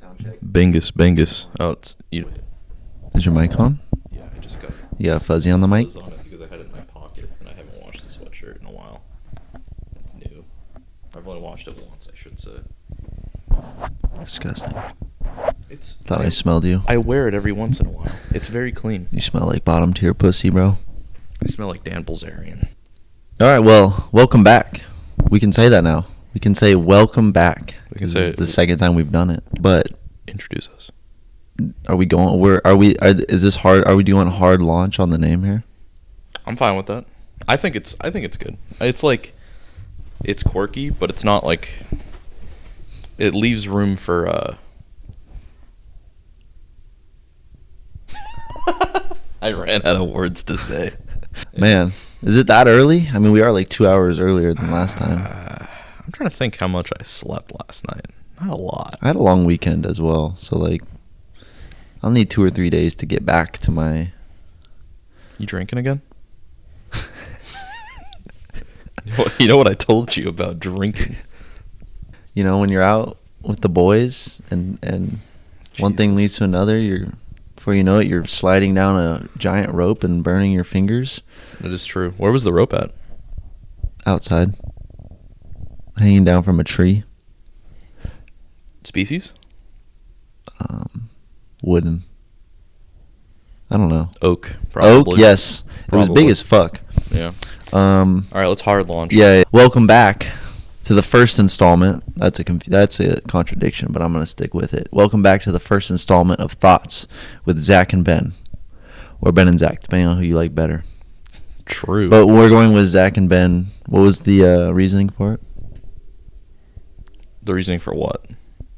Sound check. Bingus. Oh, it's you. Is your mic on? Yeah, I just got. You got a fuzzy on the mic? Fuzz on it because I had it in my pocket and I haven't washed the sweatshirt in a while. It's new. I've only washed it once, I should say. Disgusting. Thought I smelled you. I wear it every once in a while. It's very clean. You smell like bottom tier pussy, bro. I smell like Dan Bilzerian. All right, well, welcome back. We can say that now. We can say welcome back. This is the second time we've done it. But introduce us. are we going? Is this hard? Are we doing a hard launch on the name here? I'm fine with that. I think it's good. It's like, it's quirky, but it's not like. It leaves room for. I ran out of words to say. Man, is it that early? I mean, we are like 2 hours earlier than last time. I'm trying to think how much I slept last night. Not a lot. I had a long weekend as well, so like, I'll need 2 or 3 days to get back to my. You drinking again? You know what I told you about drinking? You know, when you're out with the boys and one thing leads to another, before you know it, you're sliding down a giant rope and burning your fingers. That is true. Where was the rope at? Outside. Hanging down from a tree. Species? Wooden. I don't know. Oak, probably. Oak, yes. It was big as fuck. Yeah. All right, let's hard launch. Yeah. Welcome back to the first installment. That's a contradiction, but I'm going to stick with it. Welcome back to the first installment of Thoughts with Zack and Ben. Or Ben and Zack, depending on who you like better. True. But we're going with Zack and Ben. What was the reasoning for it? The reasoning for what?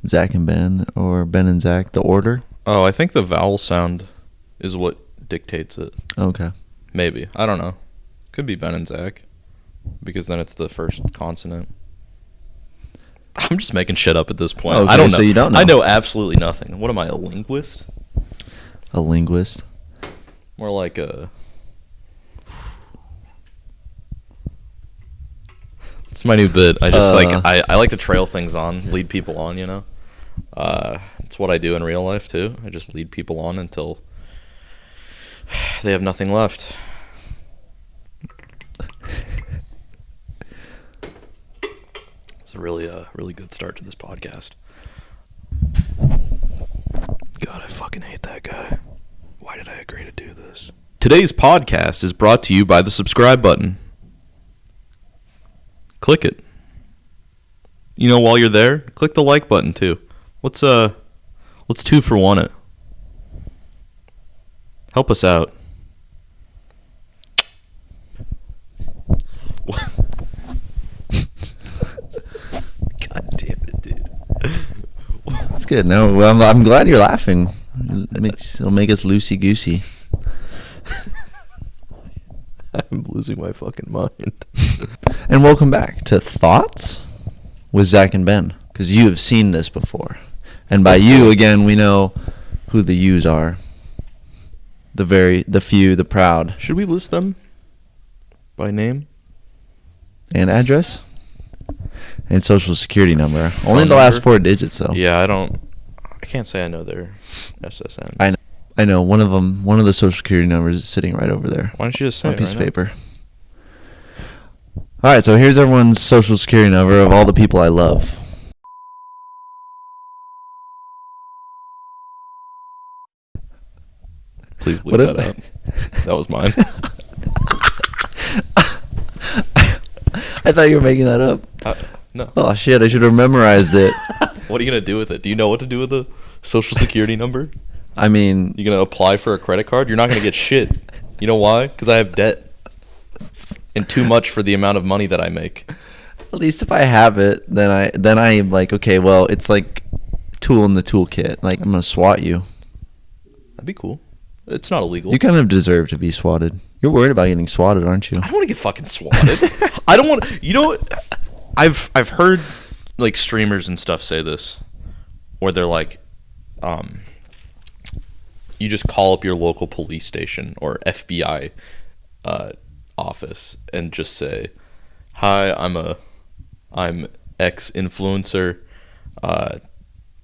Zack and Ben, or Ben and Zack, the order? Oh, I think the vowel sound is what dictates it. Okay. Maybe. I don't know. Could be Ben and Zack, because then it's the first consonant. I'm just making shit up at this point. Okay, I don't know. So you don't know. I know absolutely nothing. What am I, a linguist? A linguist? More like a... It's my new bit. I just I like to trail things on, lead people on, you know? It's what I do in real life, too. I just lead people on until they have nothing left. It's a really good start to this podcast. God, I fucking hate that guy. Why did I agree to do this? Today's podcast is brought to you by the subscribe button. Click it. You know, while you're there, click the like button too. Let's 2 for 1 it. Help us out. God damn it, dude. That's good. No, well, I'm glad you're laughing. It'll make us loosey goosey. I'm losing my fucking mind. And welcome back to Thoughts with Zack and Ben, because you have seen this before. And by you, again, we know who the yous are. The few, the proud. Should we list them by name? And address? And social security number. Only the number? last 4 digits, though. Yeah, I can't say I know their SSN. I know. One of the social security numbers is sitting right over there. Why don't you just say on it a piece right of now? paper. All right, so here's everyone's social security number of all the people I love. Please bleep that out. That was mine. I thought you were making that up. No. Oh, shit, I should have memorized it. What are you going to do with it? Do you know what to do with the social security number? I mean... You going to apply for a credit card? You're not going to get shit. You know why? Because I have debt. And too much for the amount of money that I make. At least if I have it, then I'm like, okay, well, it's like tool in the toolkit. Like, I'm going to swat you. That'd be cool. It's not illegal. You kind of deserve to be swatted. You're worried about getting swatted, aren't you? I don't want to get fucking swatted. I don't want... You know what? I've heard, like, streamers and stuff say this. Where they're like, you just call up your local police station or FBI office and just say, "Hi, I'm X influencer.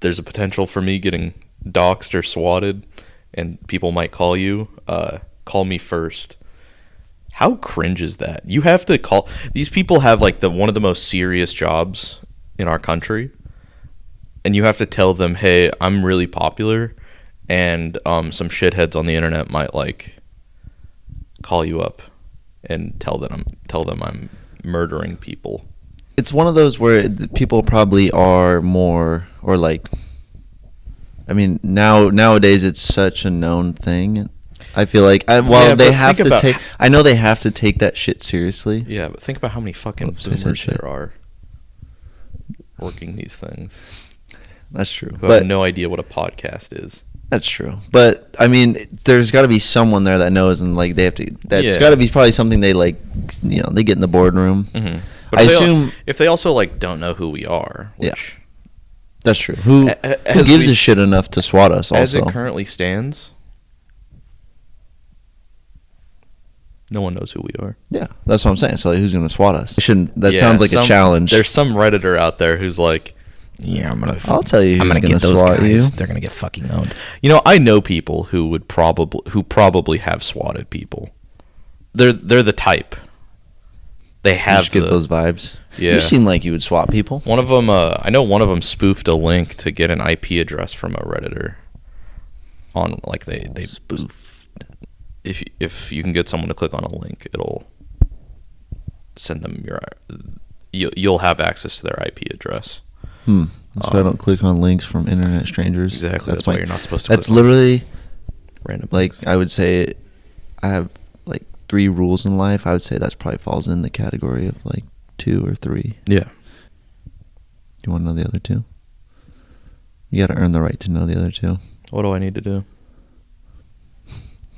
there's a potential for me getting doxxed or swatted, and people might call you. Call me first. How cringe is that? You have to call. These people have like one of the most serious jobs in our country, and you have to tell them, "Hey, I'm really popular, and some shitheads on the internet might like call you up and tell them I'm murdering people." It's one of those where people probably are more, or like, I mean, nowadays it's such a known thing. I feel like, they have to take. I know they have to take that shit seriously. Yeah, but think about how many fucking boomers there are working these things. That's true. Who have no idea what a podcast is. That's true. But I mean, there's got to be someone there that knows, and like they have to. That's got to be probably something they like. You know, they get in the boardroom. Mm-hmm. But I assume if they also like don't know who we are. Which that's true. Who gives a shit enough to swat us? Also, as it currently stands, no one knows who we are. Yeah, that's what I'm saying. So like, who's gonna swat us? That sounds like a challenge. There's some Redditor out there who's like, yeah, I'll tell you who's gonna swat you. They're gonna get fucking owned. You know, I know people who probably have swatted people. They're the type. They have you get those vibes. Yeah. You seem like you would swat people. One of them, I know one of them spoofed a link to get an IP address from a Redditor. On like they spoofed. If you can get someone to click on a link, it'll send them you'll have access to their IP address. That's why I don't click on links from internet strangers. Exactly. That's why you're not supposed to. That's literally random. Like links. I would say, I have like 3 rules in life. I would say that's probably falls in the category of like 2 or 3. Yeah. You want to know the other 2? You got to earn the right to know the other 2. What do I need to do?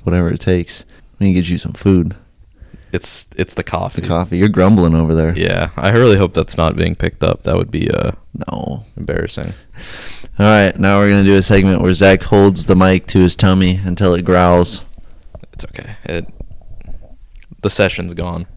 Whatever it takes. We can get you some food. It's the coffee. The coffee. You're grumbling over there. Yeah. I really hope that's not being picked up. That would be no, embarrassing. All right, now we're gonna do a segment where Zack holds the mic to his tummy until it growls. It's okay. The session's gone.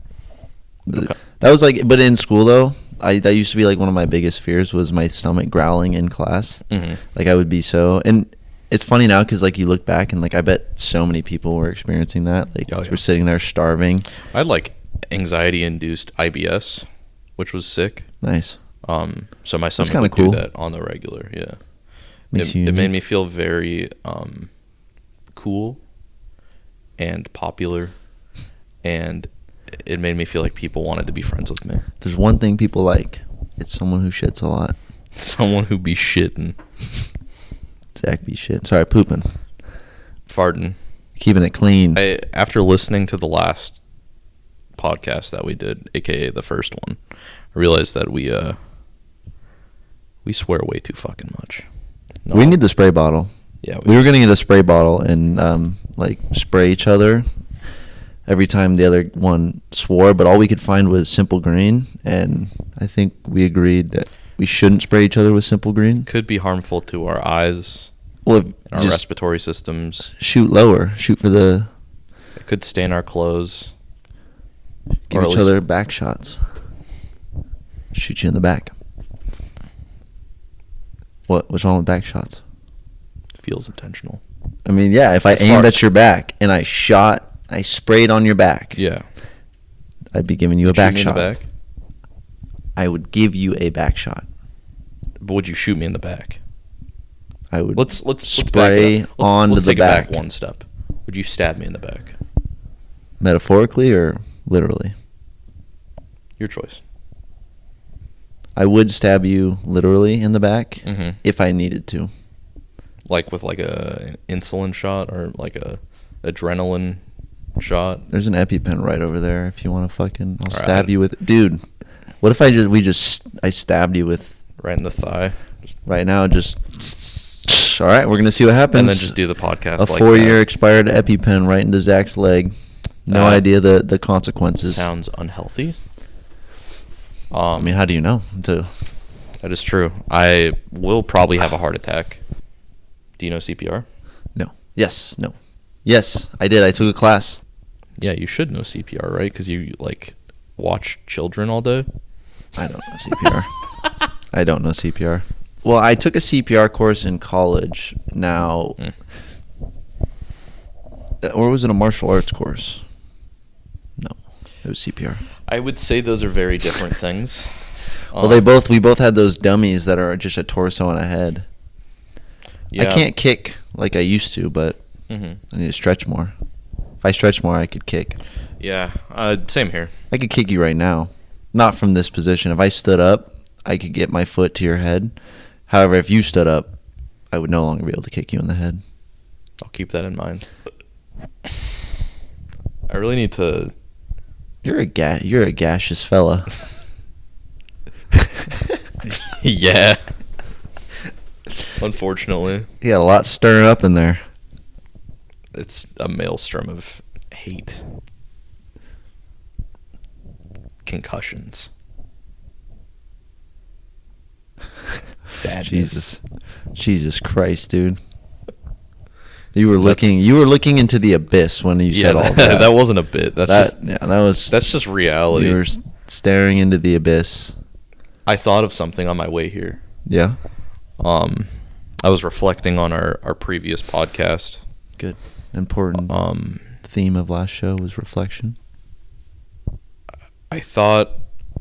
That was like, but in school though, that used to be like one of my biggest fears was my stomach growling in class. Mm-hmm. Like I would be and it's funny now because like you look back and like I bet so many people were experiencing that. Like we're sitting there starving. I had like anxiety-induced IBS, which was sick. Nice. So my stomach would do that on the regular. Yeah. It made me feel very cool and popular, and it made me feel like people wanted to be friends with me. There's one thing people like. It's someone who shits a lot. Someone who be shitting. Zack be shitting. Sorry, pooping. Farting. Keeping it clean. After listening to the last podcast that we did, aka the first one, I realized that we swear way too fucking much. No. We need the spray bottle. Yeah, we were gonna get a spray bottle and like spray each other every time the other one swore, but all we could find was Simple Green, and I think we agreed that we shouldn't spray each other with Simple Green. Could be harmful to our eyes, and our respiratory systems. Shoot lower. Shoot for the... It could stain our clothes. Give each other back shots. Shoot you in the back. What's wrong with back shots? Feels intentional. I mean, yeah, if I aimed at your back and I sprayed on your back. Yeah. I'd be giving you a back shot. Shoot me in the back? I would give you a back shot. But would you shoot me in the back? I would let's spray onto the back. Let's take it back one step. Would you stab me in the back? Metaphorically or literally? Your choice. I would stab you literally in the back if I needed to. Like with like an insulin shot or like a adrenaline shot? There's an EpiPen right over there if you want to fucking... I'll stab you with it. Dude, what if I stabbed you with... Right in the thigh? Right now, just... All right, we're going to see what happens. And then just do the podcast like that. A 4-year expired EpiPen right into Zack's leg. No idea the consequences. Sounds unhealthy. I mean, how do you know? That is true. I will probably have a heart attack. Do you know CPR? No. Yes. No. Yes, I did. I took a class. Yeah, you should know CPR, right? Because you, like, watch children all day. I don't know CPR. I don't know CPR. Well, I took a CPR course in college. Now, or was it a martial arts course? No, it was CPR. I would say those are very different things. Well, we both had those dummies that are just a torso and a head. Yeah. I can't kick like I used to, but I need to stretch more. If I stretch more, I could kick. Yeah, same here. I could kick you right now. Not from this position. If I stood up, I could get my foot to your head. However, if you stood up, I would no longer be able to kick you in the head. I'll keep that in mind. I really need to... You're a gaseous fella. Yeah. Unfortunately. You got a lot stirring up in there. It's a maelstrom of hate. Concussions. Sadness. Jesus Christ, dude. You were looking into the abyss when you said all that. That wasn't a bit. That's just reality. You were staring into the abyss. I thought of something on my way here. Yeah. I was reflecting on our previous podcast. Good. Important theme of last show was reflection. I thought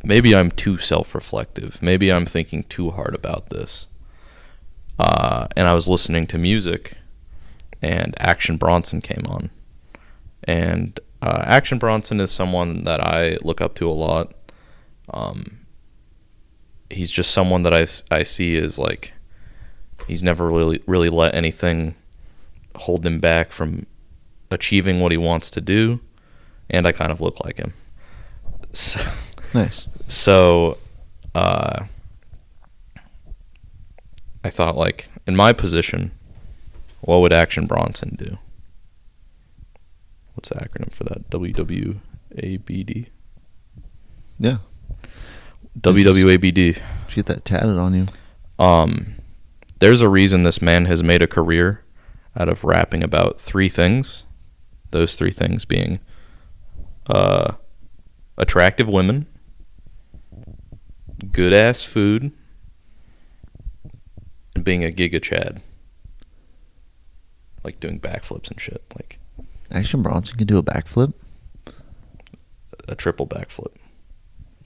maybe I'm too self-reflective. Maybe I'm thinking too hard about this. And I was listening to music, and Action Bronson came on. And Action Bronson is someone that I look up to a lot. He's just someone that I see as like, he's never really let anything hold him back from achieving what he wants to do, and I kind of look like him. So, nice. So, I thought, like, in my position, what would Action Bronson do? What's the acronym for that? WWABD? Yeah. WWABD. You get that tatted on you. There's a reason this man has made a career out of rapping about three things. Those three things being attractive women, good ass food, and being a Giga Chad. Like doing backflips and shit. Like Action Bronson can do a backflip? A triple backflip.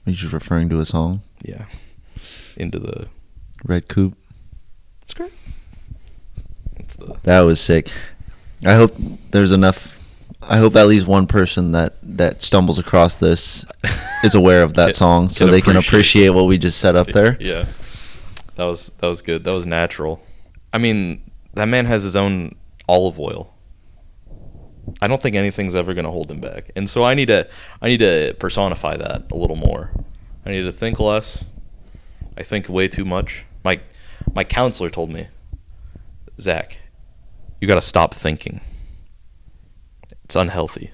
Are you just referring to a song? Yeah. Into the red coupe. It's great. That was sick. I hope there's enough. I hope at least one person that stumbles across this is aware of that song, so they can appreciate what we just set up there. Yeah, that was good. That was natural. I mean, that man has his own olive oil. I don't think anything's ever gonna hold him back, and so I need to personify that a little more. I need to think less. I think way too much. My counselor told me, Zack, you gotta stop thinking. It's unhealthy.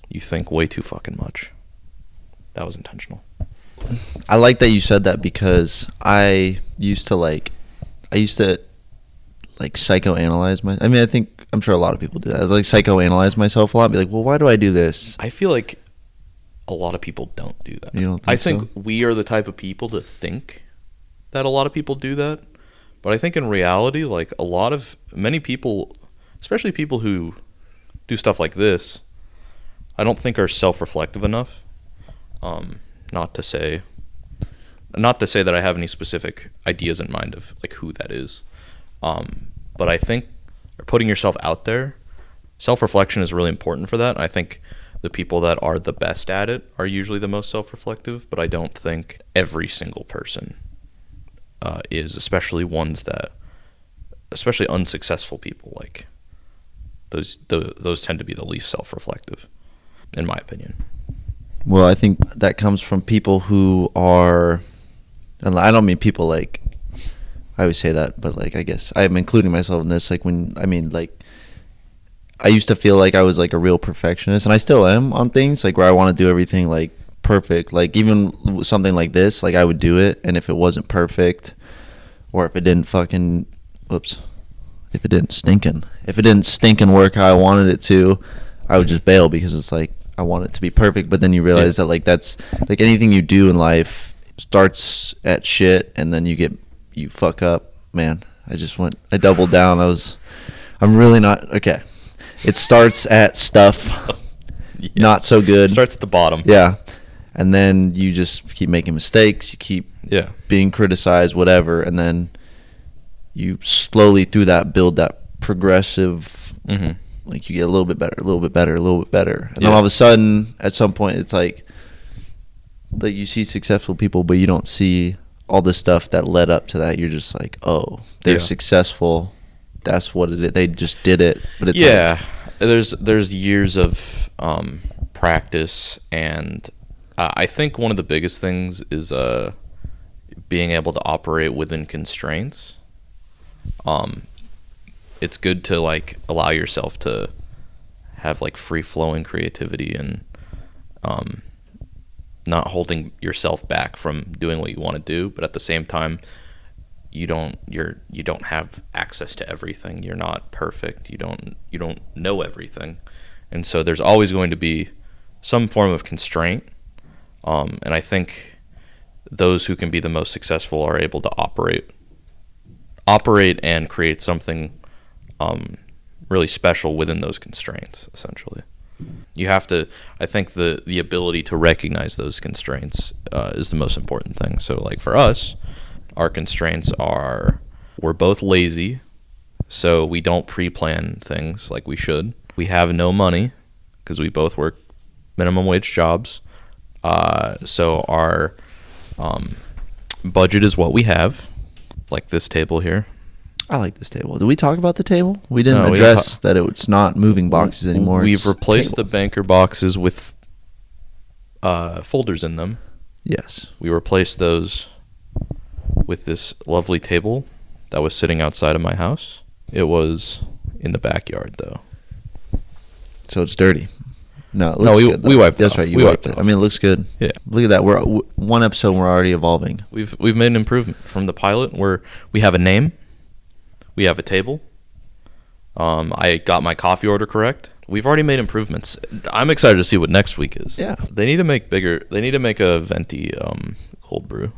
You think way too fucking much. That was intentional. I like that you said that because I used to psychoanalyze I'm sure a lot of people do that. I was like psychoanalyze myself a lot. Be like, well, why do I do this? I feel like a lot of people don't do that. You don't think I think we are the type of people to think that a lot of people do that. But I think in reality, like many people, especially people who do stuff like this, I don't think are self-reflective enough. Not to say that I have any specific ideas in mind of like who that is. But I think putting yourself out there, self-reflection is really important for that. I think the people that are the best at it are usually the most self-reflective, but I don't think every single person is, especially unsuccessful people. Like those tend to be the least self-reflective, in my opinion. Well, I think that comes from people who are, and I don't mean people like, I always say that, but like I guess I'm including myself in this. Like I used to feel like I was like a real perfectionist, and I still am on things like where I want to do everything like perfect. Like even something like this, like I would do it, and if it wasn't perfect, or if it didn't if it didn't stinking work how I wanted it to, I would just bail because it's like I want it to be perfect. But then you realize that like that's like anything you do in life starts at shit, and then you get you fuck up, man. I doubled down. I'm really not okay. It starts at stuff not so good. It starts at the bottom. Yeah. And then you just keep making mistakes. You keep being criticized, whatever. And then you slowly through that build that progressive, like you get a little bit better, a little bit better, a little bit better. And then all of a sudden, at some point, it's like you see successful people, but you don't see all the stuff that led up to that. You're just like, oh, they're successful. That's what it is. They just did it. But it's there's years of practice, and I think one of the biggest things is being able to operate within constraints. It's good to like allow yourself to have like free flowing creativity and not holding yourself back from doing what you want to do, but at the same time you don't have access to everything. You're not perfect. You don't know everything. And so there's always going to be some form of constraint. And I think those who can be the most successful are able to operate and create something really special within those constraints, essentially. You have to, I think the ability to recognize those constraints is the most important thing. So like for us, our constraints are, we're both lazy, so we don't pre-plan things like we should. We have no money because we both work minimum wage jobs. So our budget is what we have, like this table here. I like this table. Did we talk about the table? We didn't address that it's not moving boxes anymore. We've replaced the banker boxes with folders in them. Yes. We replaced those with this lovely table that was sitting outside of my house. It was in the backyard, though. So it's dirty. No, it looks good. We wiped it. That's right. You wiped it. I mean, it looks good. Yeah. Look at that. We're one episode. We're already evolving. We've made an improvement from the pilot where we have a name, we have a table. I got my coffee order correct. We've already made improvements. I'm excited to see what next week is. Yeah. They need to make bigger. They need to make a venti cold brew.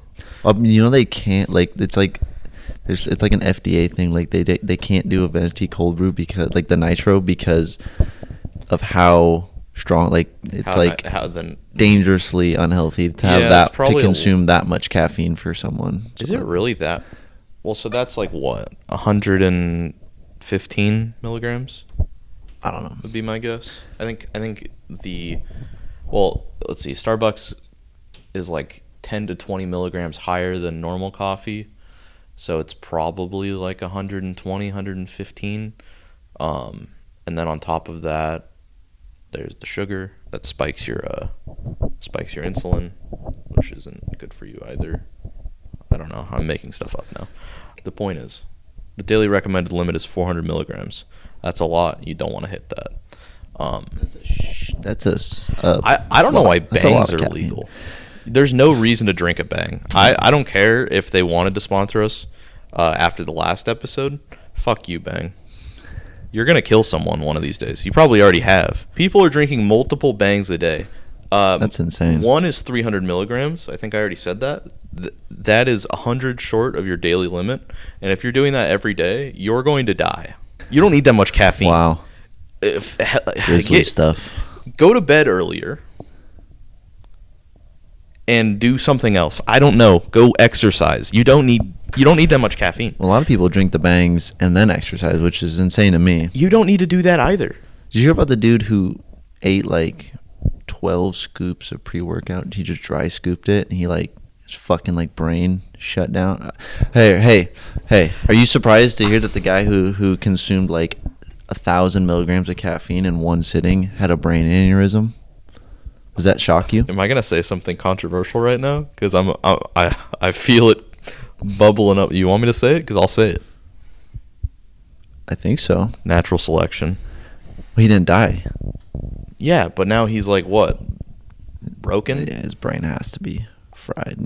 They can't. It's like an FDA thing. Like they can't do a venti cold brew because like the nitro because of how strong. Like it's dangerously unhealthy to have to consume that much caffeine for someone. Is it really that? Well, so that's like what 115 milligrams. I don't know. Would be my guess. I think let's see. Starbucks is like 10 to 20 milligrams higher than normal coffee, so it's probably like 120, 115. And then on top of that, there's the sugar that spikes your insulin, which isn't good for you either. I don't know. I'm making stuff up now. The point is, the daily recommended limit is 400 milligrams. That's a lot. You don't want to hit that. I don't know why bangs are legal. There's no reason to drink a bang. I don't care if they wanted to sponsor us after the last episode. Fuck you, bang. You're going to kill someone one of these days. You probably already have. People are drinking multiple bangs a day. That's insane. One is 300 milligrams. I think I already said that. That is 100 short of your daily limit. And if you're doing that every day, you're going to die. You don't need that much caffeine. Wow. Grizzly stuff. Go to bed earlier and do something else. I don't know. Go exercise. You don't need that much caffeine. Well, a lot of people drink the bangs and then exercise, which is insane to me. You don't need to do that either. Did you hear about the dude who ate like 12 scoops of pre-workout? He just dry scooped it and he his fucking brain shut down. Hey, are you surprised to hear that the guy who consumed 1,000 milligrams of caffeine in one sitting had a brain aneurysm? Does that shock you? Am I gonna say something controversial right now? Because I feel it bubbling up. You want me to say it? Because I'll say it. I think so. Natural selection. Well, he didn't die. Yeah, but now he's what? Broken? Yeah, his brain has to be fried.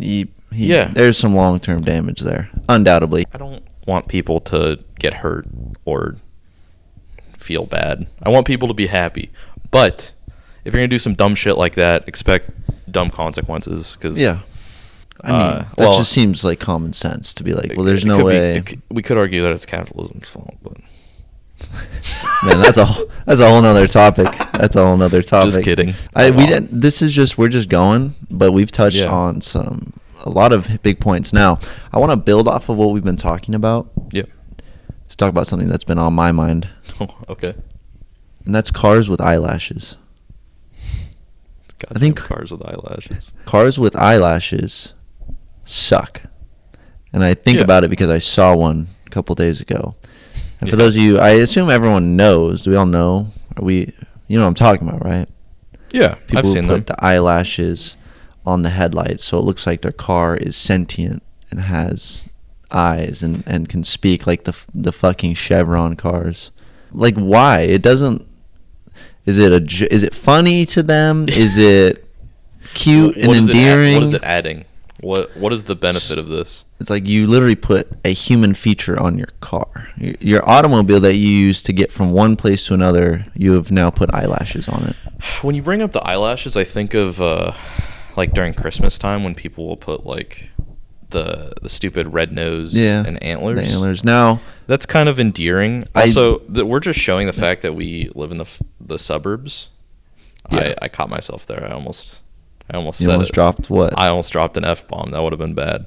There's some long-term damage there, undoubtedly. I don't want people to get hurt or feel bad. I want people to be happy. But if you're going to do some dumb shit like that, expect dumb consequences. Cause yeah. I mean, that just seems like common sense to be like, well, there's no way. We could argue that it's capitalism's fault, but man, that's a whole nother topic. That's a whole nother topic. Just kidding. We're just going, but we've touched on a lot of big points. Now, I want to build off of what we've been talking about. Yep. To talk about something that's been on my mind. Oh, okay. And that's cars with eyelashes. I think cars with eyelashes. Cars with eyelashes suck. And I think about it because I saw one a couple days ago. And for those of you, I assume everyone knows. Do we all know? You know what I'm talking about, right? Yeah, People I've seen who them. put the eyelashes on the headlights so it looks like their car is sentient and has eyes and can speak like the fucking Chevron cars. Like, why? It doesn't. Is it funny to them? Is it cute and endearing? What is it adding? What is the benefit of this? It's like you literally put a human feature on your car. Your automobile that you use to get from one place to another, you have now put eyelashes on it. When you bring up the eyelashes, I think of like during Christmas time when people will put like the stupid red nose and antlers. The antlers. Now, that's kind of endearing. Also, we're just showing the fact that we live in the suburbs. Yeah. I caught myself there. I almost dropped what? I almost dropped an F-bomb. That would have been bad.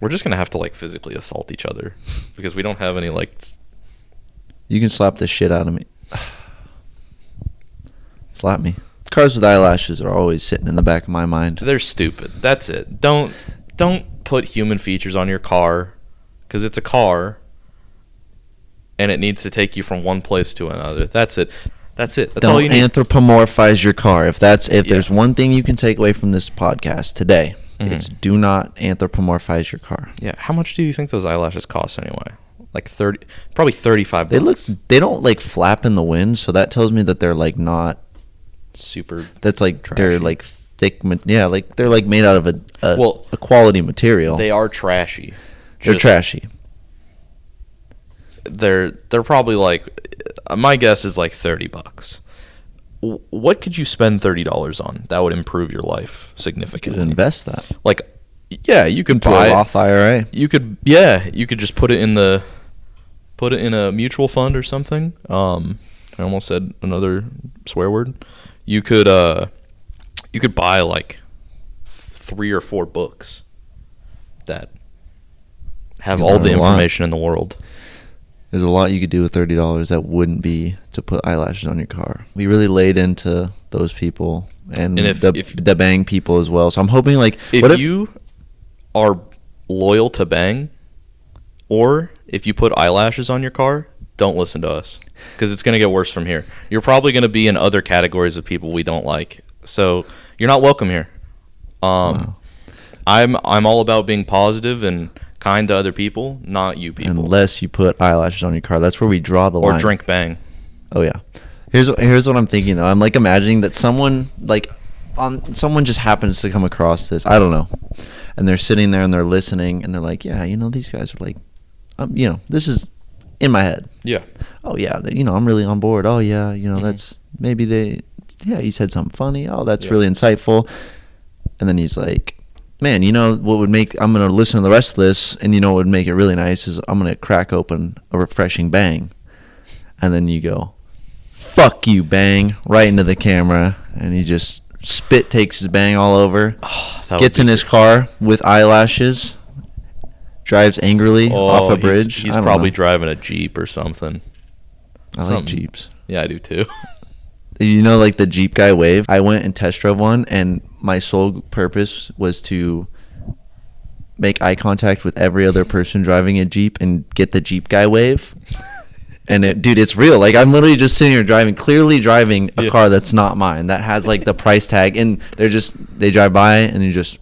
We're just going to have to like physically assault each other because we don't have any like... You can slap the shit out of me. Slap me. Cars with eyelashes are always sitting in the back of my mind. They're stupid. That's it. Don't put human features on your car because it's a car and it needs to take you from one place to another. That's it. That's all you need. Don't anthropomorphize your car. If there's one thing you can take away from this podcast today, it's do not anthropomorphize your car. Yeah. How much do you think those eyelashes cost anyway? Like probably $35. They don't like flap in the wind, so that tells me that they're like not super. That's like trashy. They're like thick. Yeah, like they're like made out of a quality material. They are trashy. They're trashy. They're probably like, my guess is like $30. What could you spend $30 on that would improve your life significantly? You could invest that. Like, yeah, you could buy a Roth IRA. You could just put it in a mutual fund or something. I almost said another swear word. You could buy like 3 or 4 books that have all the information in the world. There's a lot you could do with $30 that wouldn't be to put eyelashes on your car. We really laid into those people and the Bang people as well. So I'm hoping like if you are loyal to Bang, or if you put eyelashes on your car, don't listen to us because it's going to get worse from here. You're probably going to be in other categories of people we don't like. So you're not welcome here. Wow. I'm all about being positive and kind to other people, not you people. Unless you put eyelashes on your car. That's where we draw the line. Or drink Bang. Oh yeah. Here's what I'm thinking though. I'm like imagining that someone just happens to come across this. I don't know. And they're sitting there and they're listening and they're like, yeah, these guys are like, this is in my head. Yeah. Oh yeah, I'm really on board. Oh yeah, that's maybe he said something funny. Oh, that's really insightful. And then he's like, man, what would make, I'm going to listen to the rest of this, and what would make it really nice is I'm going to crack open a refreshing Bang. And then you go, fuck you, Bang, right into the camera. And he just takes his Bang all over, gets in his car with eyelashes, drives angrily off a bridge. He's probably driving a Jeep or something. I like Jeeps. Yeah, I do too. Like the Jeep guy wave? I went and test drove one, and my sole purpose was to make eye contact with every other person driving a Jeep and get the Jeep guy wave. And it's real. Like, I'm literally just sitting here clearly driving a car that's not mine, that has like the price tag, and they drive by and you just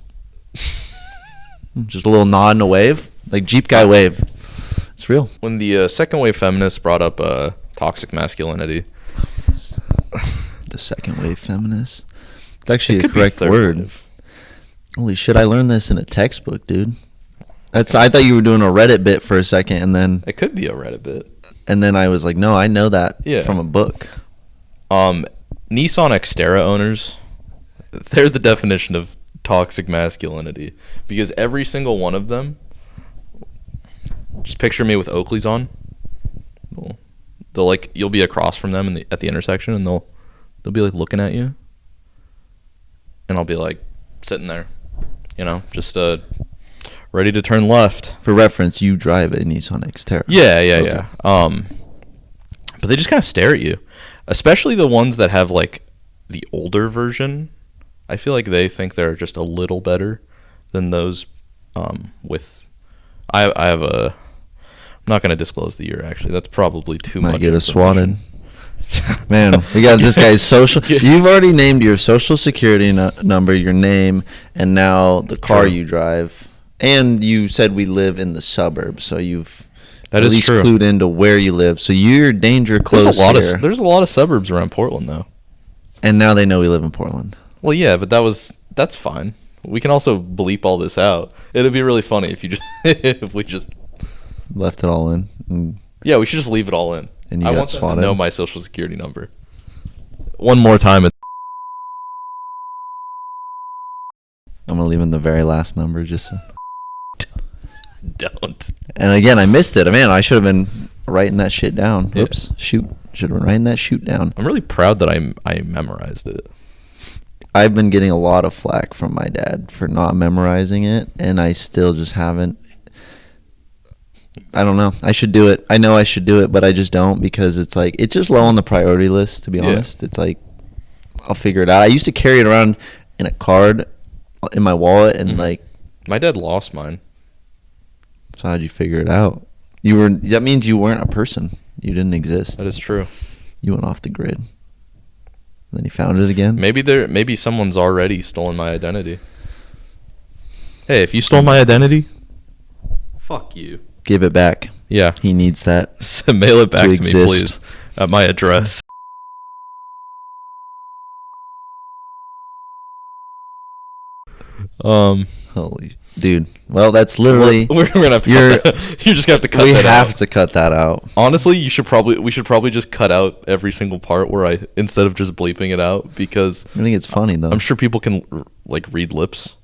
a little nod and a wave, like Jeep guy wave. It's real. When the second wave feminists brought up toxic masculinity. The second wave feminist. It's actually a correct word. Wave. Holy shit, I learned this in a textbook, dude. I thought you were doing a Reddit bit for a second, and then it could be a Reddit bit. And then I was like, no, I know that from a book. Nissan Xterra owners, they're the definition of toxic masculinity, because every single one of them, just picture me with Oakley's on. They'll like, you'll be across from them at the intersection, and they'll be like looking at you, and I'll be like sitting there, just ready to turn left. For reference, you drive a Nissan Xterra. Yeah. But they just kind of stare at you, especially the ones that have like the older version. I feel like they think they're just a little better than those with. I have a. I'm not going to disclose the year. Actually, that's probably too much. Might get us swatted. Man, we got this guy's social. You've already named your social security number, your name, and now the car you drive. And you said we live in the suburbs, so you've at least clued into where you live. So you're danger close here. There's a lot of suburbs around Portland, though. And now they know we live in Portland. Well, yeah, but that's fine. We can also bleep all this out. It'd be really funny if we just left it all in. Yeah, we should just leave it all in. And I want them to know my social security number. One more time. I'm gonna leave in the very last number just so. Don't. And again, I missed it. Man, I should have been writing that shit down. Oops, shoot. Should have been writing that shoot down. I'm really proud that I memorized it. I've been getting a lot of flack from my dad for not memorizing it, and I still just haven't. I don't know. I should do it. I know I should do it, but I just don't, because it's like, it's just low on the priority list, to be honest. It's like, I'll figure it out. I used to carry it around in a card in my wallet, and like. My dad lost mine. So how'd you figure it out? That means you weren't a person. You didn't exist. That is true. You went off the grid. Then he found it again. Maybe someone's already stolen my identity. Hey, if you stole my identity, fuck you. Give it back. Yeah. He needs that. Mail it back to me, please. At my address. Holy dude. Well, that's literally. We're gonna have to cut that. You're just gonna have to cut that out. We have to cut that out. Honestly, we should probably just cut out every single part where instead of just bleeping it out, because I think it's funny though. I'm sure people can like read lips.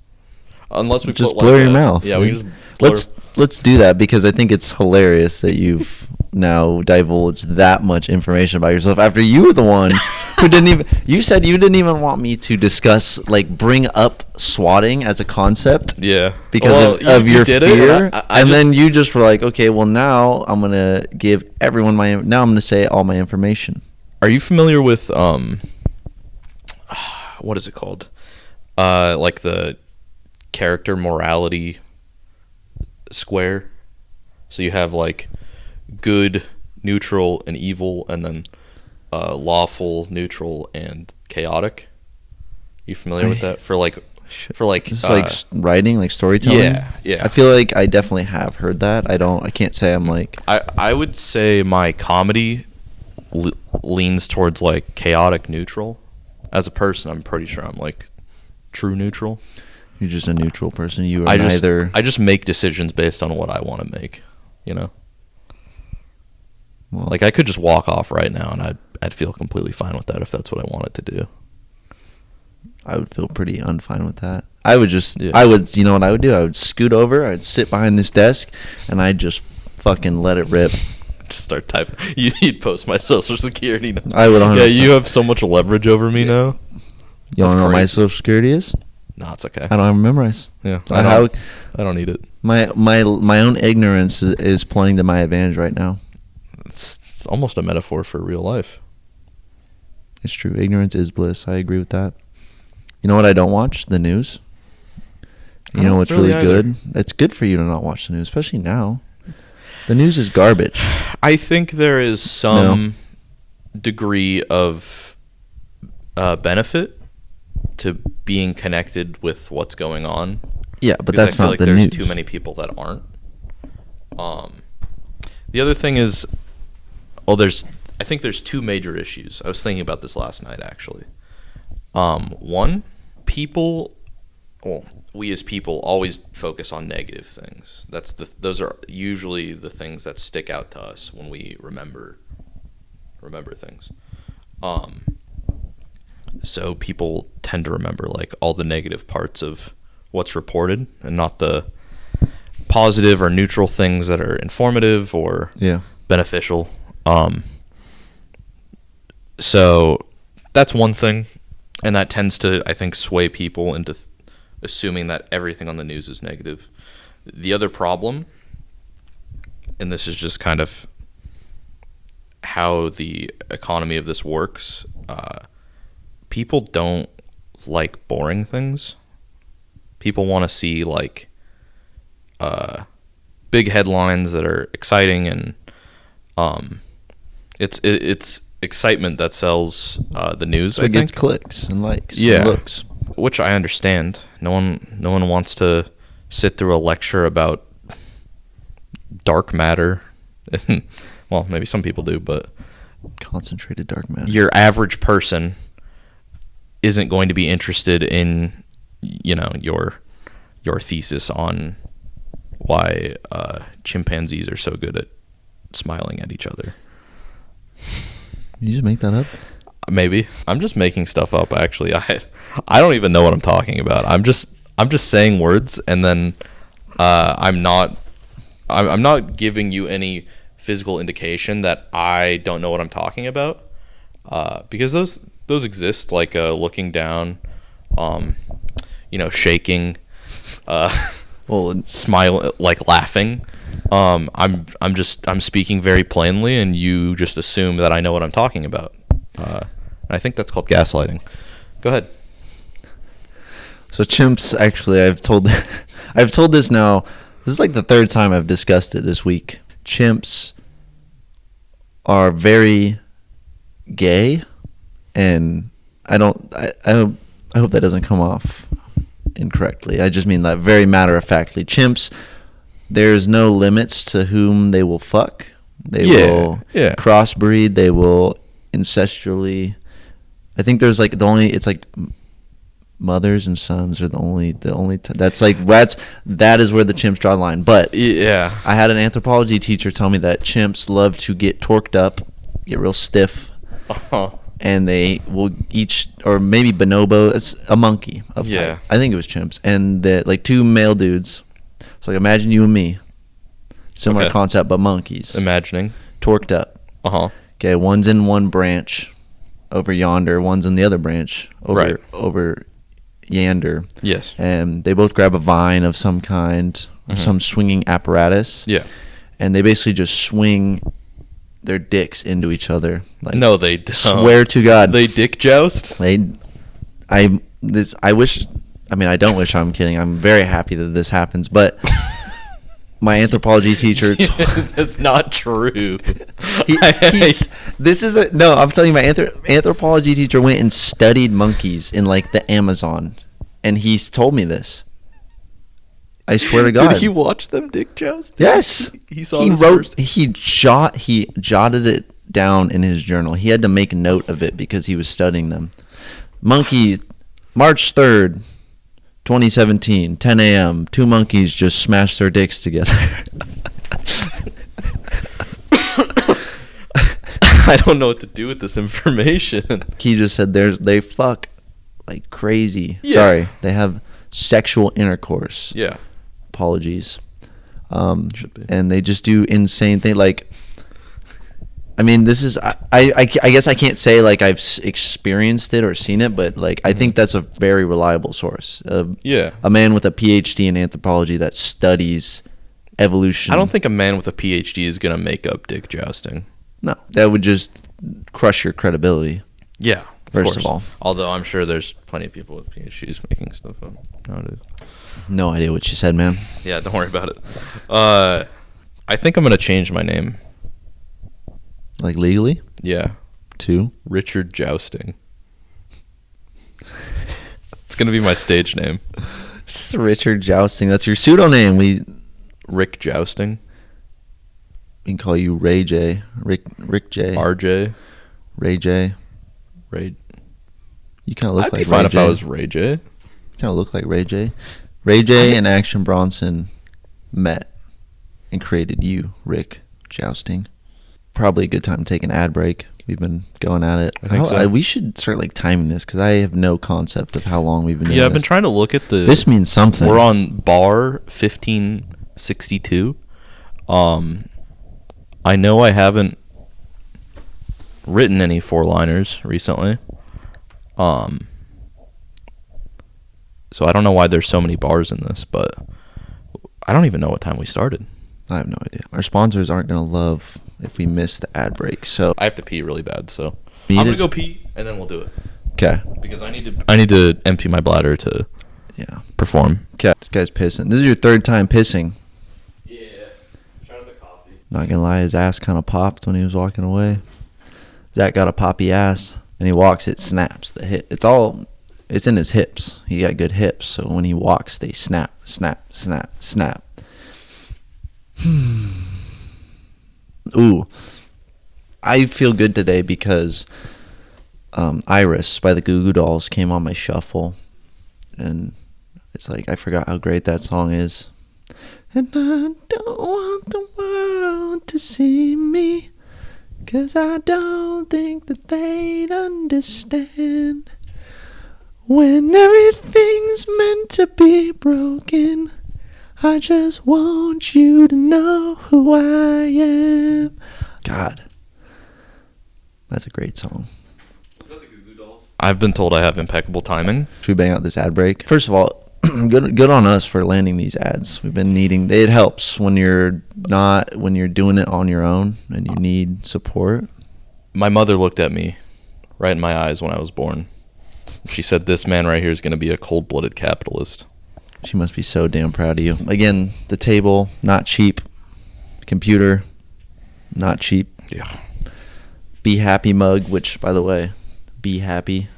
Unless we just blur your mouth. Yeah, we can just let's do that, because I think it's hilarious that you've now divulged that much information about yourself after you were the one who didn't even. You said you didn't even want me to discuss, like, bring up swatting as a concept. Yeah, because of your fear, and then you just were like, okay, well now I'm gonna give everyone I'm gonna say all my information. Are you familiar with what is it called? Like the character morality square. So you have like good, neutral, and evil, and then lawful, neutral, and chaotic. You familiar with that? For like it's like writing, like storytelling. Yeah. I feel like I definitely have heard that. I can't say I'm like. I would say my comedy leans towards like chaotic neutral. As a person, I'm pretty sure I'm like true neutral. You're just a neutral person. You are neither. I just make decisions based on what I want to make. Well, like I could just walk off right now, and I'd feel completely fine with that if that's what I wanted to do. I would feel pretty unfine with that. I would just, you know what I would do? I would scoot over, I'd sit behind this desk, and I'd just fucking let it rip. Just start typing. You'd post my social security number. I would 100%. Yeah, you have so much leverage over me now. You want to know what my social security is? No, it's okay. I don't have memorize. Yeah, I don't need it. My own ignorance is playing to my advantage right now. It's almost a metaphor for real life. It's true. Ignorance is bliss. I agree with that. You know what I don't watch? The news. You know what's really good? It's good for you to not watch the news, especially now. The news is garbage. I think there is some degree of benefit to being connected with what's going on. Yeah, but that's not the news. There's too many people that aren't. The other thing is, I think there's two major issues. I was thinking about this last night, actually. One, we as people always focus on negative things. Those are usually the things that stick out to us when we remember things. So people tend to remember like all the negative parts of what's reported and not the positive or neutral things that are informative or beneficial. So that's one thing, and that tends to, I think, sway people into assuming that everything on the news is negative. The other problem, and this is just kind of how the economy of this works, people don't like boring things. People want to see like big headlines that are exciting, and it's excitement that sells the news. So I it think gets clicks and likes, and looks, which I understand. No one wants to sit through a lecture about dark matter. Well, maybe some people do, but concentrated dark matter. Your average person isn't going to be interested in, your thesis on why chimpanzees are so good at smiling at each other. You just make that up? Maybe. I'm just making stuff up, actually. I don't even know what I'm talking about. I'm just saying words, and then I'm not giving you any physical indication that I don't know what I'm talking about, because those exist, like looking down, shaking, smiling, like laughing. I'm speaking very plainly, and you just assume that I know what I'm talking about. I think that's called gaslighting. Go ahead. So chimps, actually, I've told this now. This is like the third time I've discussed it this week. Chimps are very gay, and I hope that doesn't come off incorrectly. I just mean that very matter-of-factly. Chimps, there's no limits to whom they will fuck. They will crossbreed. They will ancestrally. I think there's like it's like mothers and sons are the only that is where the chimps draw the line. But yeah, I had an anthropology teacher tell me that chimps love to get torqued up, get real stiff, and they will each, or maybe bonobo, it's a monkey of type. I think it was chimps, and like two male dudes. So like imagine you and me, similar concept, but monkeys. Imagining torqued up. Okay, one's in one branch over yonder, one's in the other branch over yander. Yes. And they both grab a vine of some kind, some swinging apparatus. Yeah. And they basically just swing their dicks into each other. Like, no, they don't. Swear to God. They dick joust? I don't wish, I'm kidding. I'm very happy that this happens, but my anthropology teacher that's not true. I'm telling you, my anthropology teacher went and studied monkeys in like the Amazon, and he's told me this. I swear to God. Did he watch them dick joust? Yes. He jotted it down in his journal. He had to make note of it because he was studying them. Monkey, March 3rd, 2017, 10 a.m. Two monkeys just smashed their dicks together. I don't know what to do with this information. He just said they fuck like crazy. Yeah. Sorry, they have sexual intercourse. Yeah. Apologies. Should be. And they just do insane things. Like, I mean, this is I guess I can't say like I've experienced it or seen it, but like I think that's a very reliable source. A man with a PhD in anthropology that studies evolution. I don't think a man with a PhD is gonna make up dick jousting. No, that would just crush your credibility. Yeah, first of all. Although I'm sure there's plenty of people with PhDs making stuff up nowadays. No idea what you said, man. Yeah, don't worry about it. I think I'm gonna change my name. Like legally? Yeah. To? Richard Jousting. It's going to be my stage name. Richard Jousting. That's your pseudonym. Rick Jousting. We can call you Ray J. Rick J. RJ. Ray J. Ray. You kind of look I'd like be fine Ray if J. I was Ray J. You kind of look like Ray J. Ray J and Action Bronson met and created you, Rick Jousting. Probably a good time to take an ad break. We've been going at it. I think so. We should start like timing this because I have no concept of how long we've been doing Yeah, this. I've been trying to look at the... This means something. We're on bar 1562. I know I haven't written any 4-liners recently. So I don't know why there's so many bars in this, but I don't even know what time we started. I have no idea. Our sponsors aren't going to love if we miss the ad break. So I have to pee really bad, so I'm going to go pee and then we'll do it. Okay. Because I need to empty my bladder to perform. Okay. This guy's pissing. This is your third time pissing. Yeah. Shout out to coffee. Not going to lie, his ass kind of popped when he was walking away. Zack got a poppy ass, and he walks, it snaps. It's in his hips. He got good hips, so when he walks, they snap, snap, snap, snap. Ooh. I feel good today because Iris by the Goo Goo Dolls came on my shuffle, and it's like I forgot how great that song is. And I don't want the world to see me, 'cause I don't think that they'd understand when everything's meant to be broken. I just want you to know who I am. God, that's a great song. Was that the Goo Goo Dolls? I've been told I have impeccable timing. Should we bang out this ad break? First of all, good on us for landing these ads. We've been needing. It helps when you're doing it on your own and you need support. My mother looked at me right in my eyes when I was born. She said, "This man right here is going to be a cold-blooded capitalist." She must be so damn proud of you. Again, the table, not cheap. Computer, not cheap. Yeah. Be Happy mug, which, by the way, Be Happy.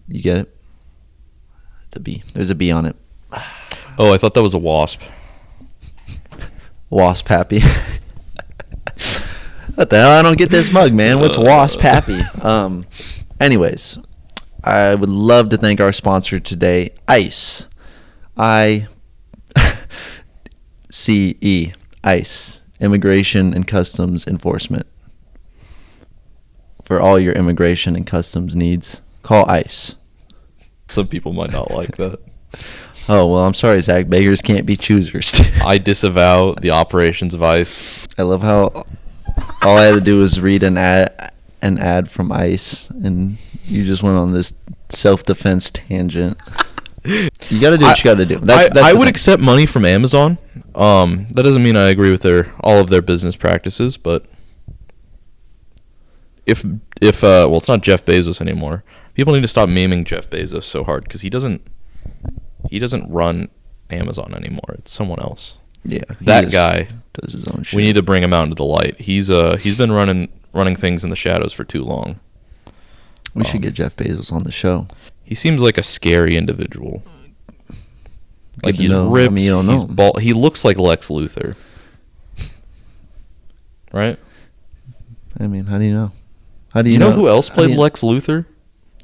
You get it? It's a B. There's a B on it. Oh, I thought that was a wasp. Wasp Happy. What the hell? I don't get this mug, man. What's Wasp Happy? Anyways, I would love to thank our sponsor today, ICE. ICE. ICE. Immigration and Customs Enforcement. For all your immigration and customs needs, call ICE. Some people might not like that. Oh, well, I'm sorry, Zack. Beggars can't be choosers. I disavow the operations of ICE. I love how all I had to do was read an ad from ICE, and you just went on this self-defense tangent. You got to do what you got to do. I would accept money from Amazon. That doesn't mean I agree with all of their business practices, but if well, it's not Jeff Bezos anymore. People need to stop memeing Jeff Bezos so hard because he doesn't run Amazon anymore. It's someone else. Yeah, that guy does his own shit. We need to bring him out into the light. He's been running things in the shadows for too long. We should get Jeff Bezos on the show. He seems like a scary individual. Like he's ripped. ripped. I mean, you don't know. He's bald. He looks like Lex Luthor. Right? I mean, how do you know? How do you know who else played Lex Luthor?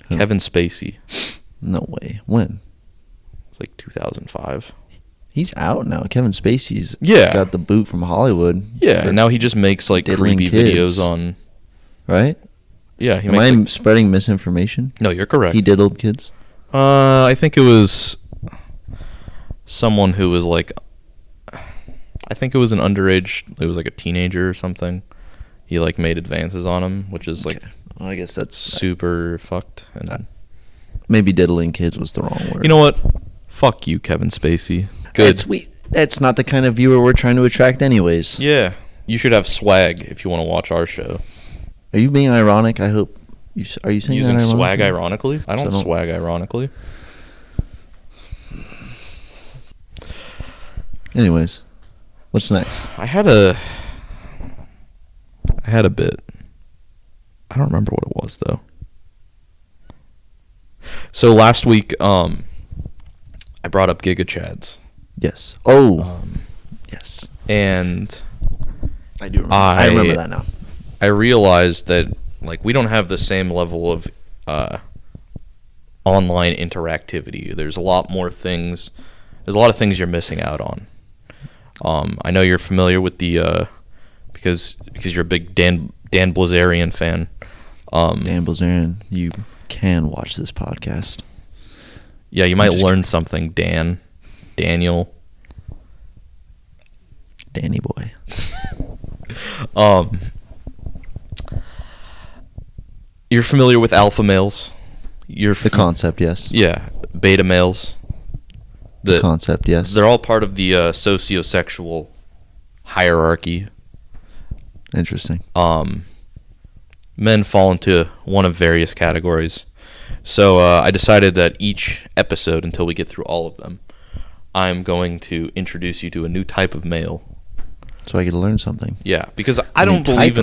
Who? Kevin Spacey. No way. When? It's like 2005. He's out now. Kevin Spacey's got the boot from Hollywood. Yeah, and now he just makes like creepy videos on. Right? Yeah, Am I spreading misinformation? No, you're correct. He diddled kids? I think it was someone who was like, I think it was an underage, it was like a teenager or something. He like made advances on him, which is like, well, I guess that's super fucked. And maybe diddling kids was the wrong word. You know what? Fuck you, Kevin Spacey. Good. That's not the kind of viewer we're trying to attract anyways. Yeah. You should have swag if you want to watch our show. Are you being ironic? I hope. Are you saying using that swag ironically? I don't swag ironically. Anyways, what's next? I had a bit. I don't remember what it was though. So last week, I brought up Giga Chads. Yes. Oh. Yes. And I do. I remember that now. I realized that like we don't have the same level of online interactivity. There's a lot more things. There's a lot of things you're missing out on. I know you're familiar with the because because you're a big Dan Blazarian fan. Dan Blazarian, you can watch this podcast. Yeah, you might learn something, Daniel. Danny boy. You're familiar with alpha males? The concept, yes. Yeah, beta males. The concept, yes. They're all part of the sociosexual hierarchy. Interesting. Men fall into one of various categories. So I decided that each episode, until we get through all of them, I'm going to introduce you to a new type of male. So I get to learn something. Yeah, because I don't believe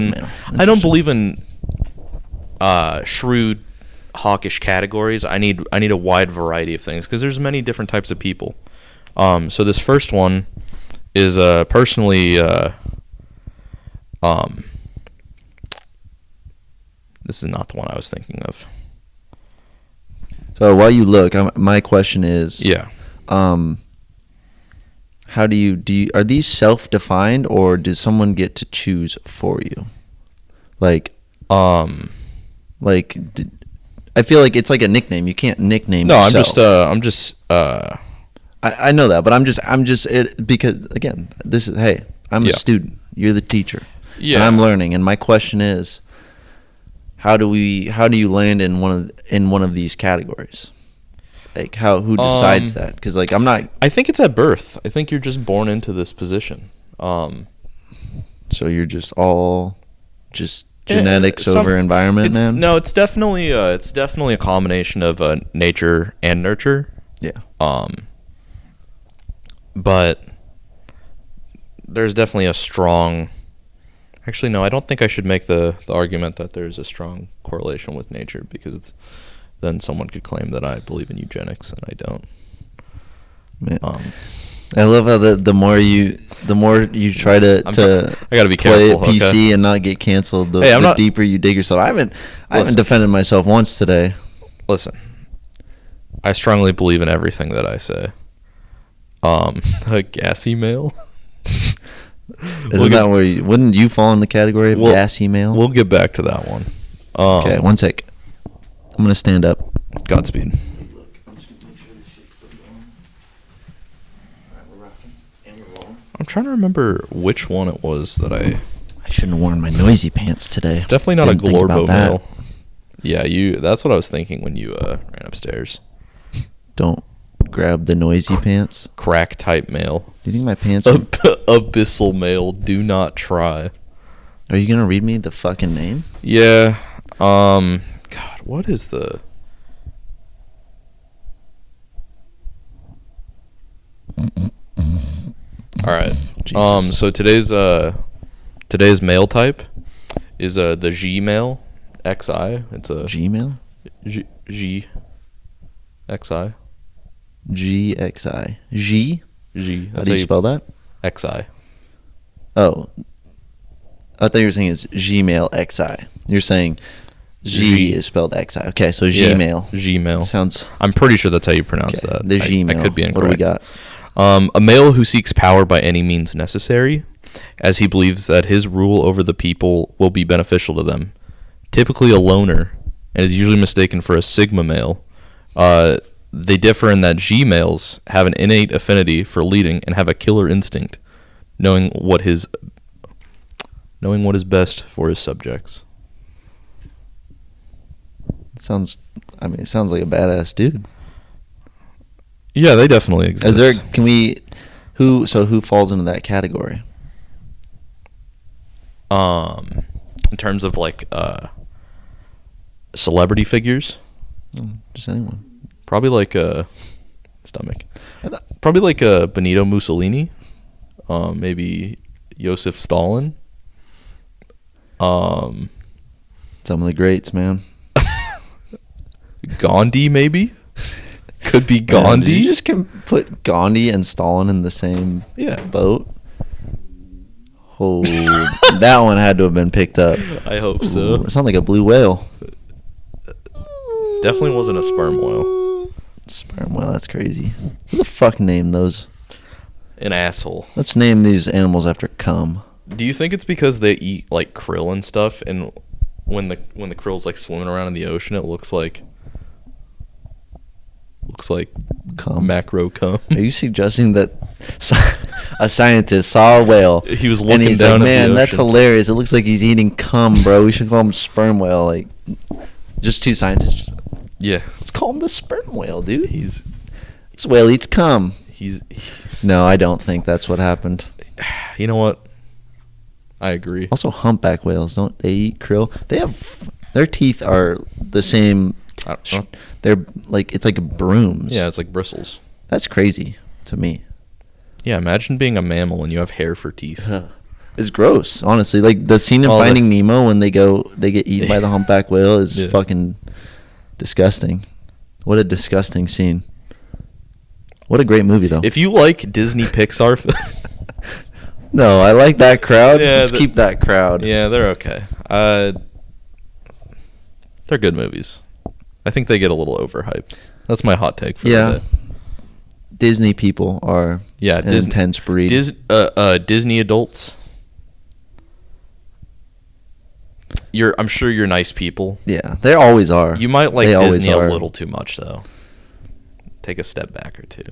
in shrewd, hawkish categories. I need a wide variety of things because there's many different types of people. So this first one is personally this is not the one I was thinking of. So while you look, my question is, yeah, how do you are these self-defined, or does someone get to choose for you? I feel like it's like a nickname. You can't nickname yourself. I know that, but I'm just because again, I'm a student. You're the teacher. Yeah. And I'm learning, and my question is, how do you land in one of these categories? Like who decides that? Because I'm not. I think it's at birth. I think you're just born into this position. So you're just all genetics over environment, man. No, it's definitely a combination of nature and nurture. Yeah. But there's definitely a strong. Actually, no, I don't think I should make the argument that there's a strong correlation with nature, because then someone could claim that I believe in eugenics, and I don't. Man. I love how the more you try to I gotta be play careful, it PC okay? and not get canceled, the deeper you dig yourself. I haven't defended myself once today. Listen, I strongly believe in everything that I say. A gassy male. Wouldn't you fall in the category of gassy male? We'll get back to that one. Okay, one sec. I'm gonna stand up. Godspeed. I'm trying to remember which one it was that I shouldn't have worn my noisy pants today. It's definitely not a Glorbo male. Yeah, that's what I was thinking when you ran upstairs. Don't grab the noisy pants. Crack type male. Do you think my pants are... Abyssal male, do not try. Are you gonna read me the fucking name? Yeah. God, what is the... All right. Jesus. So today's male type is the G male, XI. It's a G male. G XI. GXI. G. G. How do you spell that? XI. Oh, I thought you were saying it's Gmail XI. You're saying G is spelled XI. Okay, so Gmail. Gmail. Sounds. I'm pretty sure that's how you pronounce that. The Gmail. I could be incorrect. What do we got? A male who seeks power by any means necessary, as he believes that his rule over the people will be beneficial to them. Typically a loner, and is usually mistaken for a Sigma male. They differ in that G males have an innate affinity for leading and have a killer instinct, knowing what is best for his subjects. It sounds like a badass dude. Yeah, they definitely exist. Who falls into that category? In terms of celebrity figures? Just anyone. Probably like Probably like Benito Mussolini. Maybe Joseph Stalin. Some of the greats, man. Gandhi, maybe? Could be Gandhi. You just can put Gandhi and Stalin in the same boat. Oh, that one had to have been picked up. I hope so. It sounded like a blue whale. Definitely wasn't a sperm whale. Sperm whale, that's crazy. Who the fuck named those? An asshole. Let's name these animals after cum. Do you think it's because they eat like krill and stuff, and when the krill's like swimming around in the ocean, it looks like cum. Macro cum? Are you suggesting that a scientist saw a whale? He was and looking he's down like, at the man, that's ocean." hilarious. It looks like he's eating cum, bro. We should call him sperm whale. Like, just two scientists. Yeah, Let's call him the sperm whale, dude. this whale eats cum. he's. No, I don't think that's what happened. You know what? I agree. Also, humpback whales, don't they eat krill? They have their teeth are the same. I don't know. They're like it's like brooms. Yeah, it's like bristles. That's crazy to me. Yeah, imagine being a mammal and you have hair for teeth. It's gross, honestly. Like the scene in Finding Nemo when they get eaten by the humpback whale is fucking disgusting. What a disgusting scene. What a great movie, though. If you like Disney Pixar, no, I like that crowd. Yeah, Let's keep that crowd. yeah, they're okay. They're good movies. I think they get a little overhyped. That's my hot take for the day. Disney people are an intense breed. Disney adults. I'm sure you're nice people. Yeah, they always are. You might like Disney a little too much, though. Take a step back or two.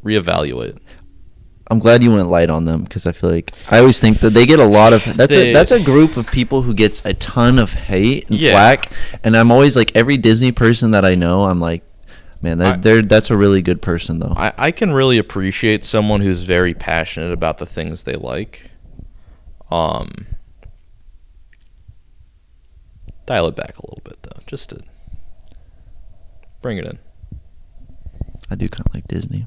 Reevaluate. I'm glad you went light on them because I feel like I always think that they get a lot of that's a group of people who gets a ton of hate and flack, and I'm always like every Disney person that I know, I'm like, man, that's a really good person though. I can really appreciate someone who's very passionate about the things they like. Dial it back a little bit though, just to bring it in. I do kind of like Disney.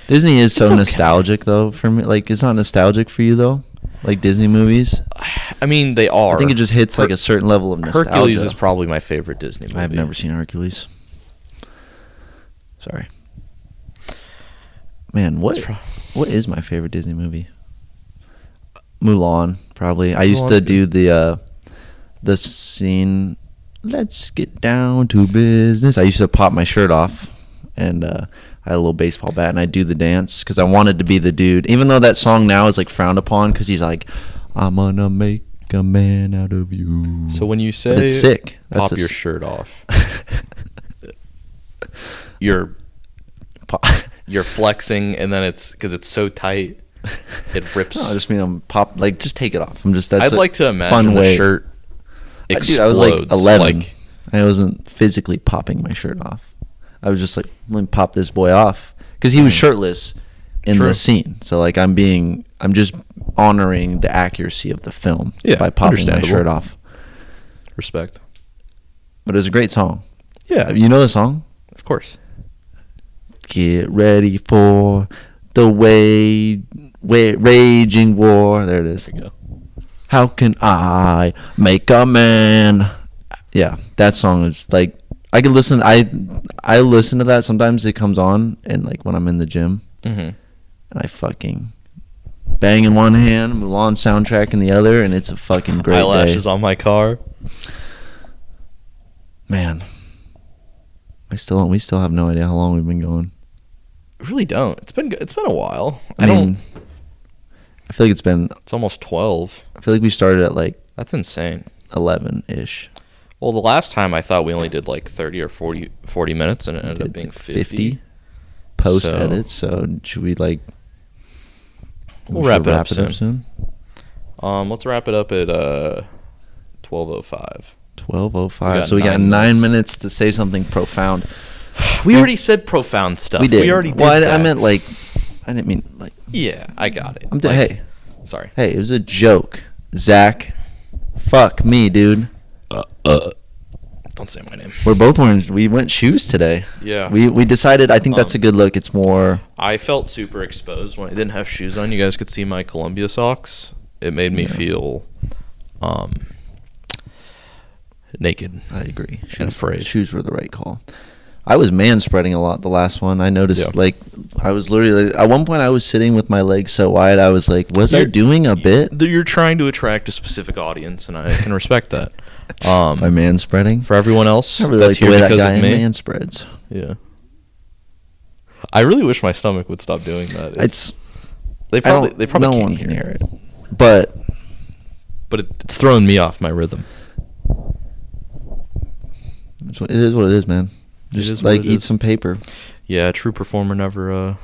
Disney is so nostalgic though for me. Like, it's not nostalgic for you though, like Disney movies. I mean, they are. I think it just hits like a certain level of nostalgia. Hercules is probably my favorite Disney movie. I've never seen Hercules. Sorry. Man, what is my favorite Disney movie? Mulan, probably. I used to do the scene, let's get down to business. I used to pop my shirt off, and I had a little baseball bat, and I'd do the dance because I wanted to be the dude. Even though that song now is like frowned upon because he's like, I'm gonna make a man out of you. So when you say it's sick. Pop your shirt off, you're flexing, and then it's because it's so tight, it rips. No, I just mean I'm pop. Like, just take it off. I'd like to imagine the shirt explodes. Dude, I was like 11. I wasn't physically popping my shirt off. I was just like, let me pop this boy off because he was shirtless in the scene. So like I'm just honoring the accuracy of the film by popping my shirt off. Respect. But it was a great song. Yeah, you know the song? Of course. Get ready for the raging war. There it is. There you go. How can I make a man? Yeah, that song is like I can listen. I listen to that sometimes. It comes on and like when I'm in the gym, and I fucking bang in one hand, Mulan soundtrack in the other, and it's a fucking great Eyelashes day. on my car. Man, we still have no idea how long we've been going. We really don't. It's been a while. I feel like it's almost 12. I feel like we started at like that's insane. 11-ish. Well, the last time I thought we only did like 30 or 40 minutes, and it ended up being 50 post edits. So should we like? We'll wrap it up soon. Let's wrap it up at 12:05. 12:05. So we got 9 minutes to say something profound. We already said profound stuff. We did. We already did. Well, I meant like. I didn't mean like. Yeah, I got it. Hey, sorry. Hey, it was a joke, Zack. Fuck me, dude. Don't say my name. We went shoes today. Yeah. We decided, I think that's a good look. It's more. I felt super exposed when I didn't have shoes on. You guys could see my Columbia socks. It made me feel naked. I agree. And afraid. Shoes were the right call. I was man-spreading a lot the last one. I noticed, like, I was literally, at one point I was sitting with my legs so wide, I was like, I doing a bit? You're trying to attract a specific audience, and I can respect that. By man-spreading? For everyone else, I really like the way that guy man-spreads. Yeah. I really wish my stomach would stop doing that. They probably no can't one can hear it. But it's throwing me off my rhythm. It is what it is, man. Just like eat some paper. Yeah, a true performer never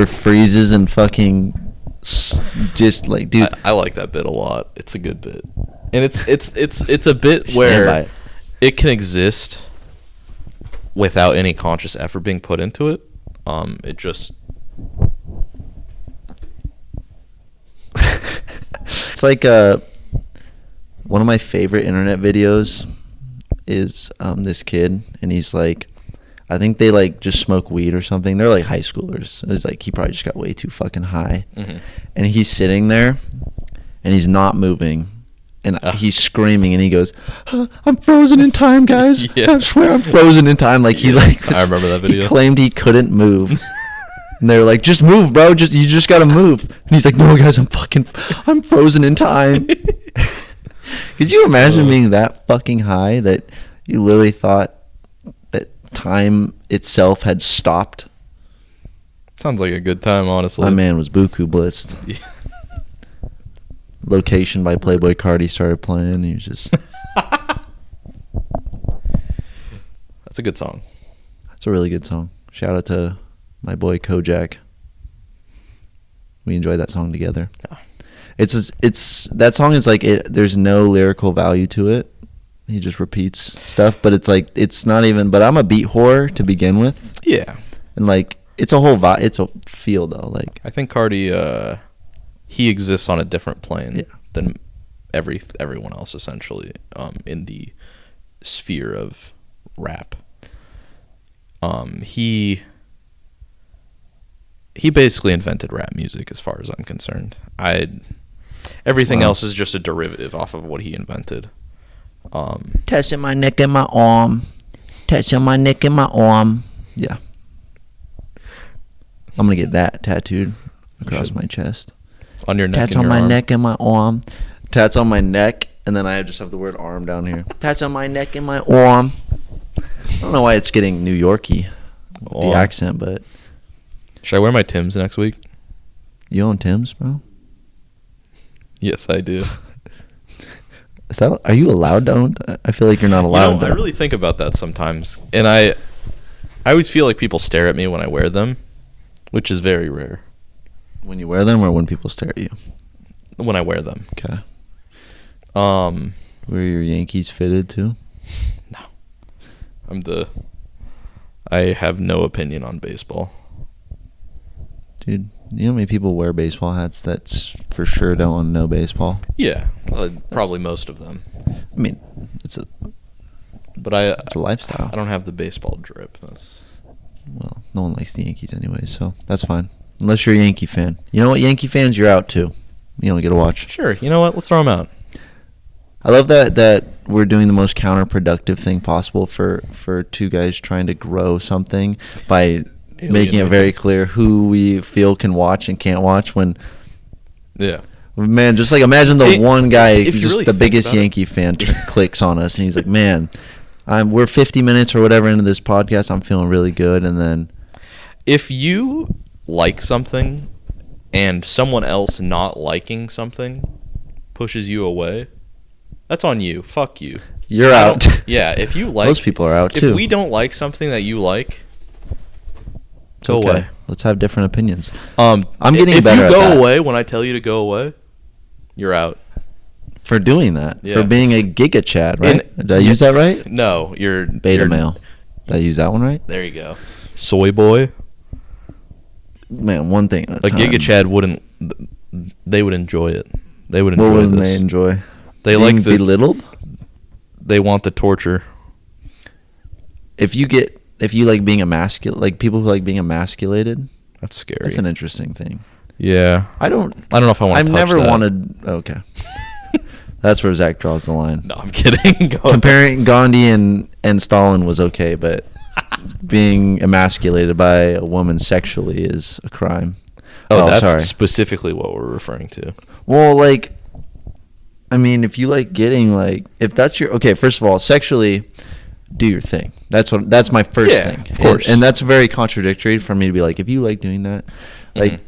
freezes and fucking just like, dude. I like that bit a lot. It's a good bit, and it's a bit where it can exist without any conscious effort being put into it. It just it's like one of my favorite internet videos is this kid, and he's like, I think they like just smoke weed or something. They're like high schoolers. It's like he probably just got way too fucking high, and he's sitting there, and he's not moving, and he's screaming, and he goes, "I'm frozen in time, guys! Yeah. I swear I'm frozen in time!" Like he like I remember that video. He claimed he couldn't move. And they were like, "Just move, bro. You just gotta move." And he's like, "No, guys, I'm frozen in time." Could you imagine being that fucking high that you literally thought that time itself had stopped? Sounds like a good time, honestly. My man was buku blitzed. Yeah. Location by Playboy Cardi started playing. He was just... That's a good song. That's a really good song. Shout out to my boy Kojak. We enjoyed that song together. Yeah. It's that song is like there's no lyrical value to it. He just repeats stuff, but it's like it's not even. But I'm a beat whore to begin with. Yeah, and like it's a whole vibe. It's a feel though. Like I think Cardi, he exists on a different plane than everyone else essentially in the sphere of rap. He basically invented rap music as far as I'm concerned. Everything else is just a derivative off of what he invented. Touching my neck and my arm. Touching my neck and my arm. Yeah. I'm going to get that tattooed across my chest. On your neck Tats and on your my arm. Neck and my arm. Tats on my neck, and then I just have the word arm down here. Tats on my neck and my arm. I don't know why it's getting New Yorky with the accent, but... Should I wear my Timbs next week? You own Timbs, bro? Yes, I do. Are you allowed to own? I feel like you're not allowed to. I really think about that sometimes. And I always feel like people stare at me when I wear them, which is very rare. When you wear them or when people stare at you? When I wear them. Okay. Were your Yankees fitted too? No. I have no opinion on baseball. Dude, you know how many people wear baseball hats that for sure don't know baseball? Yeah, probably most of them. I mean, it's a lifestyle. I don't have the baseball drip. Well, no one likes the Yankees anyway, so that's fine. Unless you're a Yankee fan. You know what, Yankee fans, you're out too. You only get to watch. Sure, you know what? Let's throw them out. I love that we're doing the most counterproductive thing possible for two guys trying to grow something by making it very clear who we feel can watch and can't watch when... Yeah. Man, just like imagine one guy, just really the biggest Yankee fan, clicks on us and he's like, man, we're 50 minutes or whatever into this podcast. I'm feeling really good. And then... If you like something and someone else not liking something pushes you away, that's on you. Fuck you. You're out. Yeah, if you like... Most people are out, too. If we don't like something that you like... Go away. Let's have different opinions. I'm getting if better you at go that. away when I tell you to go away, you're out. For doing that. Yeah. For being a Giga Chad, right? Did I use that right? No, you're... Beta male. Did I use that one right? There you go. Soy boy. Man, one thing at a time. Giga Chad wouldn't... They would enjoy it. They would enjoy this. What wouldn't this. they enjoy? They being like belittled? They want the torture. If you like being emasculated, like people who like being emasculated, that's scary. That's an interesting thing. Yeah. I don't know if I want to touch that. I've never wanted... Okay. That's where Zack draws the line. No, I'm kidding. Comparing Gandhi and Stalin was okay, but being emasculated by a woman sexually is a crime. Oh, that's specifically what we're referring to. Well, like... I mean, if you like getting like... If that's your... Okay, first of all, sexually... Do your thing. That's my first thing. Of course. And that's very contradictory for me to be like, if you like doing that, Like,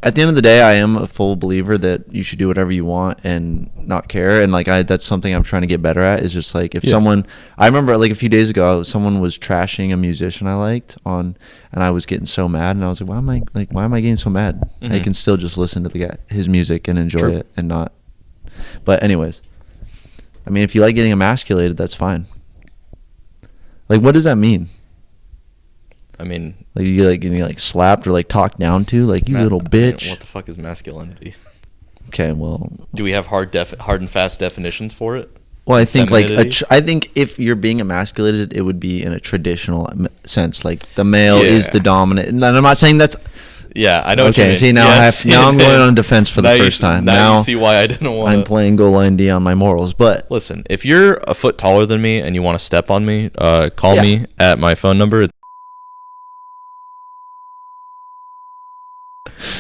at the end of the day, I am a full believer that you should do whatever you want and not care. And like, that's something I'm trying to get better at. Is just like, if someone, I remember like a few days ago, someone was trashing a musician I liked and I was getting so mad, and I was like, why am I getting so mad? I can still just listen to his music and enjoy it and not. But anyways, I mean, if you like getting emasculated, that's fine. Like, what does that mean? I mean, like you like getting like slapped or like talked down to, like you little bitch. I mean, what the fuck is masculinity? Okay, well, do we have hard and fast definitions for it? Well, I think I think if you're being emasculated, it would be in a traditional sense, like the male is the dominant. And I'm not saying that's. Yeah, I know. Okay, what you mean. See now I'm going on defense for the first time. Now you see why I didn't want. I'm playing Goal Line D on my morals, but listen, if you're a foot taller than me and you want to step on me, call me at my phone number.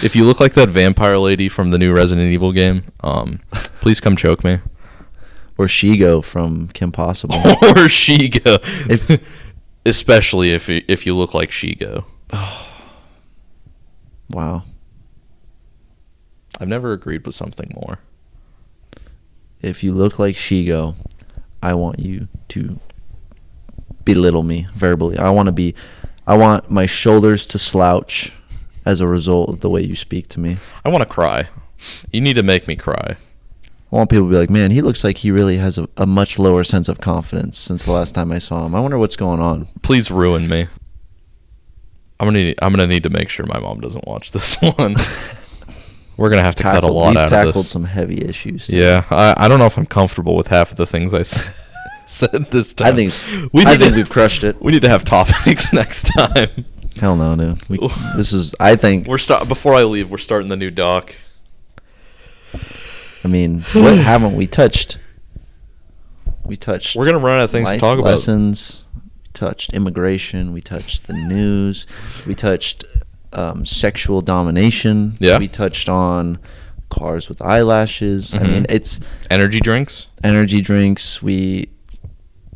If you look like that vampire lady from the new Resident Evil game, please come choke me. Or Shigo from Kim Possible. Or Shigo. Especially if you look like Shigo. Wow. I've never agreed with something more. If you look like Shigo, I want you to belittle me verbally. I want my shoulders to slouch as a result of the way you speak to me. I want to cry. You need to make me cry. I want people to be like, man, he looks like he really has a much lower sense of confidence since the last time I saw him. I wonder what's going on. Please ruin me. I'm gonna need to make sure my mom doesn't watch this one. We're gonna have to cut a lot out of this. We've tackled some heavy issues. Yeah, I don't know if I'm comfortable with half of the things I said this time. I think we've crushed it. We need to have topics next time. Hell no, dude. I think before I leave, we're starting the new doc. I mean, what haven't we touched? We touched. We're gonna run out of things to talk about. Lessons. We touched immigration. We touched the news. We touched sexual domination. Yeah. We touched on cars with eyelashes. I mean, it's energy drinks. Energy drinks. We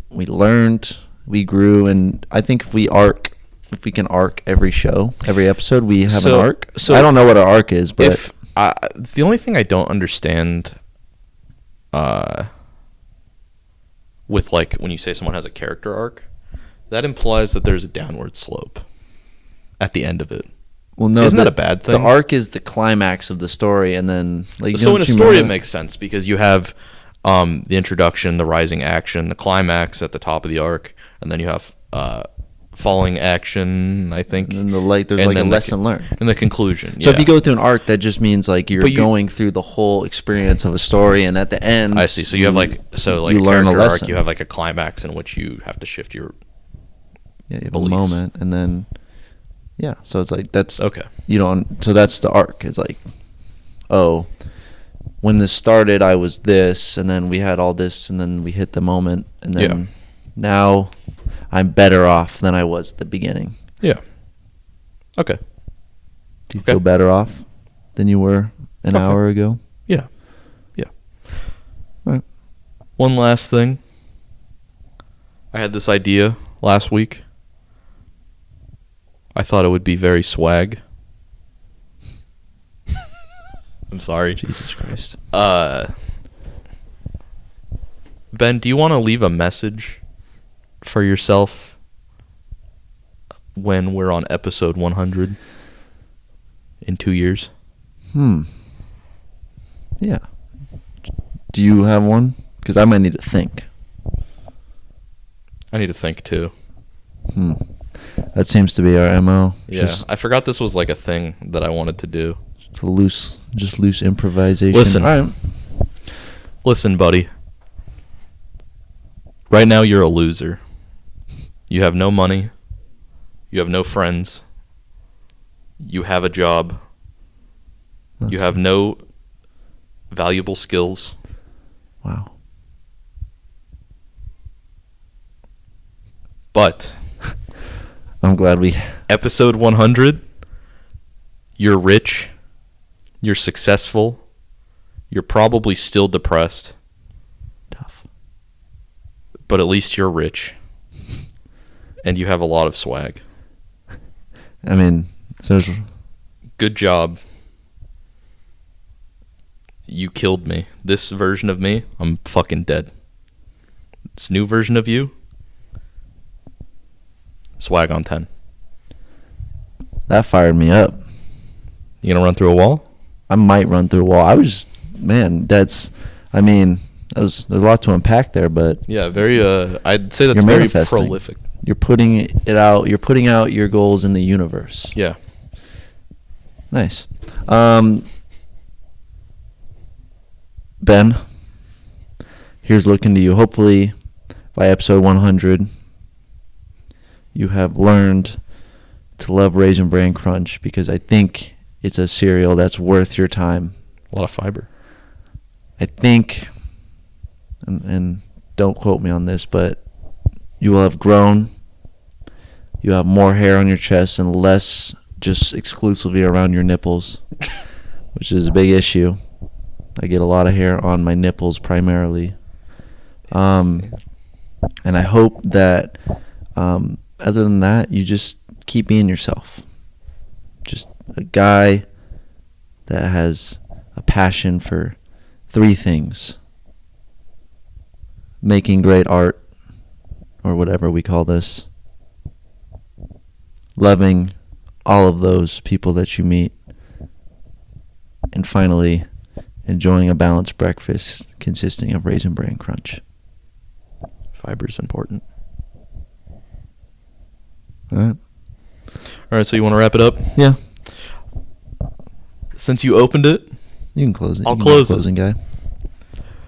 learned. We grew, and I think if we can arc every show, every episode, we have an arc. So I don't know what our arc is, but the only thing I don't understand, with like when you say someone has a character arc, that implies that there's a downward slope at the end of it. Well, no, isn't that a bad thing? The arc is the climax of the story, and then so in a story it makes sense because you have the introduction, the rising action, the climax at the top of the arc, and then you have falling action, I think. And then there's like a lesson learned. And the conclusion. So if you go through an arc, that just means like you're going through the whole experience of a story, and at the end, I see. So you have you learn a lesson. Arc, you have like a climax in which you have to shift your you have a moment, and then so it's like that's okay. So that's the arc. It's like, oh, when this started, I was this, and then we had all this, and then we hit the moment, and then now I'm better off than I was at the beginning. Yeah. Okay. Do you feel better off than you were an hour ago? Yeah. Yeah. All right. One last thing. I had this idea last week. I thought it would be very swag. I'm sorry. Jesus Christ. Ben, do you want to leave a message for yourself when we're on episode 100 in 2 years? Yeah. Do you have one? Because I might need to think. I need to think too. That seems to be our MO. Yeah, I forgot this was like a thing that I wanted to do. Loose improvisation. Listen. All right. Listen, buddy. Right now you're a loser. You have no money. You have no friends. You have a job. You have no valuable skills. Wow. But I'm glad episode 100, you're rich, you're successful, you're probably still depressed. Tough. But at least you're rich. And you have a lot of swag. I mean, Good job. You killed me. This version of me, I'm fucking dead. This new version of you, swag on 10. That fired me up. You gonna run through a wall? I might run through a wall. there's a lot to unpack there, but Yeah, very, I'd say that's you're very manifesting. prolific. You're putting it out. You're putting out your goals in the universe. Yeah. Nice. Ben, here's looking to you. Hopefully, by episode 100, you have learned to love Raisin Bran Crunch, because I think it's a cereal that's worth your time. A lot of fiber. I think, and don't quote me on this, but you will have grown. You have more hair on your chest and less just exclusively around your nipples, which is a big issue. I get a lot of hair on my nipples primarily. And I hope that other than that, you just keep being yourself. Just a guy that has a passion for 3 things: making great art, or whatever we call this, loving all of those people that you meet, and finally, enjoying a balanced breakfast consisting of Raisin Bran Crunch. Fiber's important. All right. All right, so you want to wrap it up? Yeah. Since you opened it, You can close it. I'll You can close be it. the closing guy.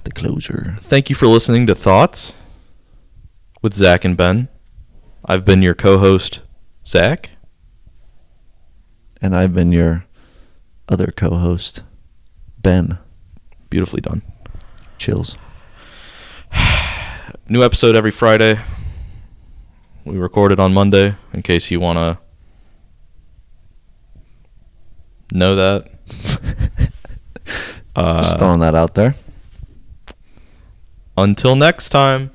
The closer. thank you for listening to Thoughts with Zack and Ben. I've been your co-host, Zack. And I've been your other co-host, Ben. Beautifully done. Chills. New episode every Friday. We record it on Monday, in case you want to know that. Just throwing that out there. Until next time.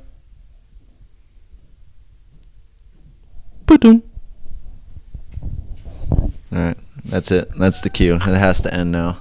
Ba-dum. All right. That's it. That's the cue. It has to end now.